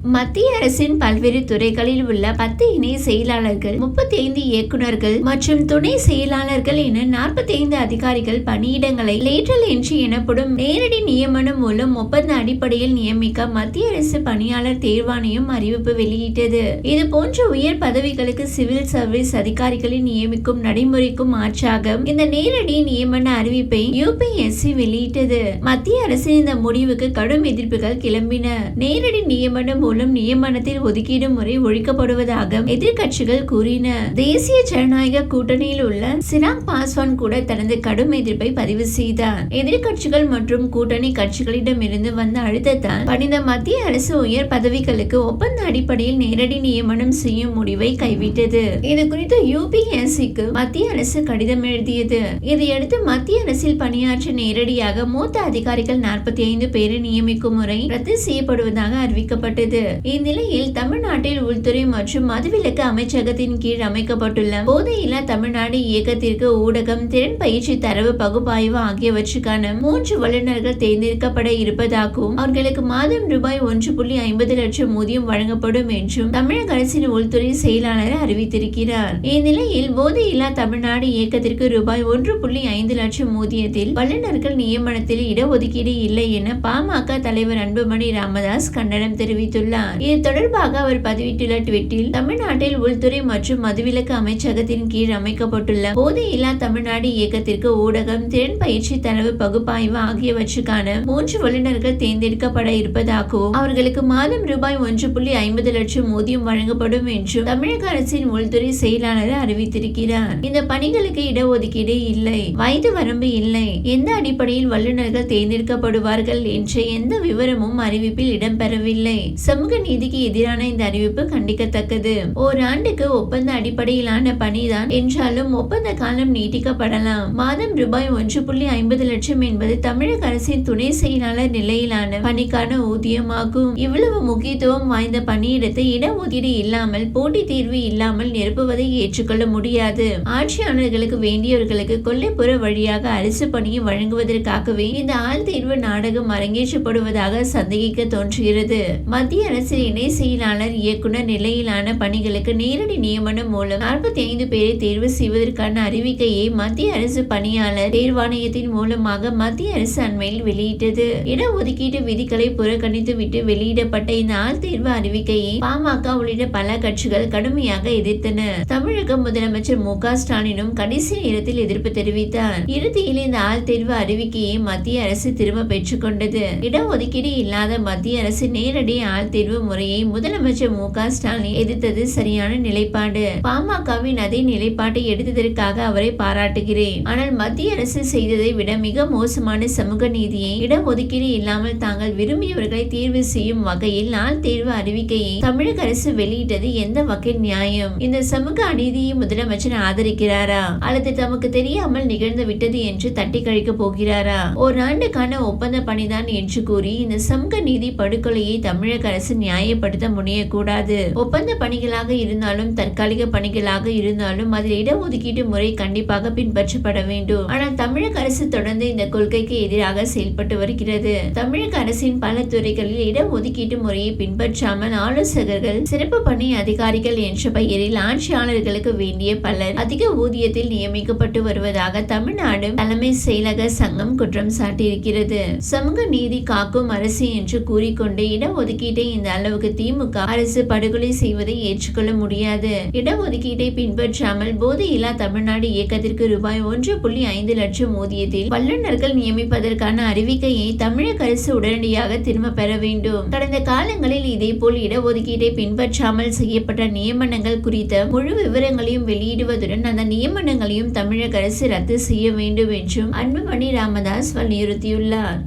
மத்திய அரசின் பல்வேறு துறைகளில் உள்ள 10 இணை செயலாளர்கள், 35 இயக்குநர்கள் மற்றும் துணை செயலாளர்கள் என 45 அதிகாரிகள் பணியிடங்களை லேட்டரல் என்ட்ரி எனப்படும் நேரடி நியமனம் மூலம் ஒப்பந்த அடிப்படையில் நியமிக்க மத்திய அரசு பணியாளர் தேர்வாணையம் அறிவிப்பு வெளியிட்டது. இது போன்ற உயர் பதவிகளுக்கு சிவில் சர்வீஸ் அதிகாரிகளை நியமிக்கும் நடைமுறைக்கும் மாற்றாக இந்த நேரடி நியமன அறிவிப்பை UPSC வெளியிட்டது. மத்திய அரசின் இந்த முடிவுக்கு கடும் எதிர்ப்புகள் கிளம்பின. நேரடி நியமனம் மூலம் நியமனத்தில் ஒதுக்கீடு முறை ஒழிக்கப்படுவதாக எதிர்கட்சிகள் கூறின. தேசிய ஜனநாயக கூட்டணியில் உள்ள சிராக் பாஸ்வான் கூட தனது கடும் எதிர்ப்பை பதிவு செய்தார். எதிர்கட்சிகள் மற்றும் கூட்டணி கட்சிகளிடமிருந்து வந்த அழுத்தத்தால் பணிந்த மத்திய அரசு உயர் பதவிகளுக்கு ஒப்பந்த அடிப்படையில் நேரடி நியமனம் செய்யும் முடிவை கைவிட்டது. இது குறித்து UPSCக்கு மத்திய அரசு கடிதம் எழுதியது. இதையடுத்து மத்திய அரசில் பணியாற்ற நேரடியாக மூத்த அதிகாரிகள் 45 பேரை நியமிக்கும் முறை ரத்து செய்யப்படுவதாக அறிவிக்கப்பட்டது. இந்நிலையில் தமிழ்நாட்டில் உள்துறை மற்றும் மதுவிலக்கு அமைச்சகத்தின் கீழ் அமைக்கப்பட்டுள்ள போதையில்லா தமிழ்நாடு இயக்கத்திற்கு ஊடகம், திறன் பயிற்சி, தரவு பகுப்பாய்வு ஆகியவற்றுக்கான 3 வல்லுநர்கள் தேர்ந்தெடுக்கப்பட இருப்பதாகவும் அவர்களுக்கு மாதம் ரூபாய் 1.50 லட்சம் ஊதியம் வழங்கப்படும் என்றும் தமிழக அரசின் உள்துறை செயலாளர் அறிவித்திருக்கிறார். இந்நிலையில் போதையில்லா தமிழ்நாடு இயக்கத்திற்கு ரூபாய் 1.5 லட்சம் ஊதியத்தில் வல்லுநர்கள் நியமனத்தில் இடஒதுக்கீடு இல்லை என பாமக தலைவர் அன்புமணி ராமதாஸ் கண்டனம் தெரிவித்துள்ளார். இது தொடர்பாக அவர் பதிவிட்டுள்ள ட்வீட்டில், தமிழ்நாட்டில் உள்துறை மற்றும் மதுவிலக்கு அமைச்சகத்தின் கீழ் அமைக்கப்பட்டுள்ள போதையில்லா தமிழ்நாடு இயக்கத்திற்கு ஊடகம், திறன் பயிற்சி, தரவு பகுப்பாய்வு ஆகியவற்றுக்கான 3 வல்லுநர்கள் தேர்ந்தெடுக்கப்பட இருப்பதாகவும் அவர்களுக்கு மாதம் ரூபாய் 1.50 லட்சம் ஊதியம் வழங்கப்படும் என்றும் தமிழக அரசின் உள்துறை செயலாளர் அறிவித்திருக்கிறார். இந்த பணிகளுக்கு இடஒதுக்கீடு இல்லை, வயது வரம்பு இல்லை, எந்த அடிப்படையில் வல்லுநர்கள் தேர்ந்தெடுக்கப்படுவார்கள் என்ற எந்த விவரமும் அறிவிப்பில் இடம்பெறவில்லை. சமூக நீதிக்கு எதிரான இந்த அறிவிப்பு கண்டிக்கத்தக்கது. ஓராண்டுக்கு ஒப்பந்த அடிப்படையிலான பணிதான் என்றாலும் ஒப்பந்த காலம் நீட்டிக்கப்படலாம். மாதம் ரூபாய் 1.50 லட்சம் என்பது தமிழக அரசின் துணை செயலாளர் நிலையிலான பணிக்கான ஊதியமாகும். இவ்வளவு முக்கியத்துவம் வாய்ந்த பணியிடத்தை இடஒதுக்கீடு இல்லாமல், போட்டி தேர்வு இல்லாமல் நிரப்புவதை ஏற்றுக்கொள்ள முடியாது. ஆட்சியாளர்களுக்கு வேண்டியவர்களுக்கு கொல்லைப்புற வழியாக அரசு பணியை வழங்குவதற்காகவே இந்த ஆள் தேர்வு நாடகம் அரங்கேற்றப்படுவதாக சந்தேகிக்க தோன்றுகிறது. மத்திய அரசின் இணை செயலாளர், இயக்குனர் நிலையிலான பணிகளுக்கு நேரடி நியமனம் மூலம் 45 பேரை தேர்வு செய்வதற்கான அறிவிக்கையை மத்திய அரசு பணியாளர் தேர்வாணையத்தின் மூலமாக மத்திய அரசு அண்மையில் வெளியிட்டது. இடஒதுக்கீட்டு விதிகளை புறக்கணித்து விட்டு வெளியிடப்பட்ட இந்த ஆள் தேர்வு அறிவிக்கையை பாமக உள்ளிட்ட பல கட்சிகள் கடுமையாக எதிர்த்தன. தமிழக முதலமைச்சர் MK ஸ்டாலினும் கடைசி நேரத்தில் எதிர்ப்பு தெரிவித்தார். இறுதியில் இந்த ஆள் தேர்வு அறிவிக்கையை மத்திய அரசு திரும்ப பெற்றுக் கொண்டது. இடஒதுக்கீடு இல்லாத மத்திய அரசு நேரடி ஆள் தேர்வு முறையை முதலமைச்சர் MK ஸ்டாலின் எதிர்த்தது சரியான நிலைப்பாடு. பாமகவின் அதே நிலைப்பாட்டை எடுத்ததற்காக அவரை பாராட்டுகிறேன். ஆனால் மத்திய அரசு செய்ததை விட மிக மோசமான சமூக நீதியை, இடஒதுக்கீடு இல்லாமல் தாங்கள் விரும்பியவர்களை தேர்வு செய்யும் வகையில் ஆள் தேர்வு அறிவிக்கையை தமிழக அரசு வெளியிட்டது எந்த வகையில் நியாயம்? இந்த சமூக அநீதியை முதலமைச்சர் ஆதரிக்கிறாரா அல்லது தமக்கு தெரியாமல் நிகழ்ந்து விட்டது என்று தட்டி கழிக்க போகிறாரா? ஓராண்டுக்கான ஒப்பந்த பணிதான் என்று கூறி இந்த சமூக நீதி படுகொலையை தமிழக அரசு நியாயப்படுத்த முடியக்கூடாது. ஒப்பந்த பணிகளாக இருந்தாலும், தற்காலிக பணிகளாக இருந்தாலும் அதில் இடஒதுக்கீட்டு முறை கண்டிப்பாக பின்பற்றப்பட வேண்டும். ஆனால் தமிழக அரசு தொடர்ந்து இந்த கொள்கைக்கு எதிராக செயல்பட்டு வருகிறது. தமிழக அரசின் பல துறைகளில் இடஒதுக்கீட்டு முறையை பின்பற்றாமல் ஆலோசகர்கள், சிறப்பு பணி அதிகாரிகள் என்ற பெயரில் ஆட்சியாளர்களுக்கு வேண்டிய பலர் அதிக ஊதியத்தில் நியமிக்கப்பட்டு வருவதாக தமிழ்நாடு தலைமை செயலக சங்கம் குற்றம் சாட்டியிருக்கிறது. சமூக நீதி காக்கும் அரசு என்று கூறிக்கொண்டு இடஒதுக்கீட்டை இந்த அளவுக்கு திமுக அரசு படுகொலை செய்வதை ஏற்றுக்கொள்ள முடியாது. இடஒதுக்கீட்டை பின்பற்றாமல் போதையில்லா தமிழ்நாடு இயக்கத்திற்கு ரூபாய் 1.5 லட்சம் ஊதியத்தில் வல்லுநர்கள் நியமிப்பதற்கான அறிவிக்கையை தமிழக அரசு உடனடியாக திரும்ப பெற வேண்டும். கடந்த காலங்களில் இதேபோல் இடஒதுக்கீட்டை பின்பற்றாமல் செய்யப்பட்ட நியமனங்கள் குறித்த முழு விவரங்களையும் வெளியிடுவதுடன் அந்த நியமனங்களையும் தமிழக அரசு ரத்து செய்ய வேண்டும் என்றும் அன்புமணி ராமதாஸ் வலியுறுத்தியுள்ளார்.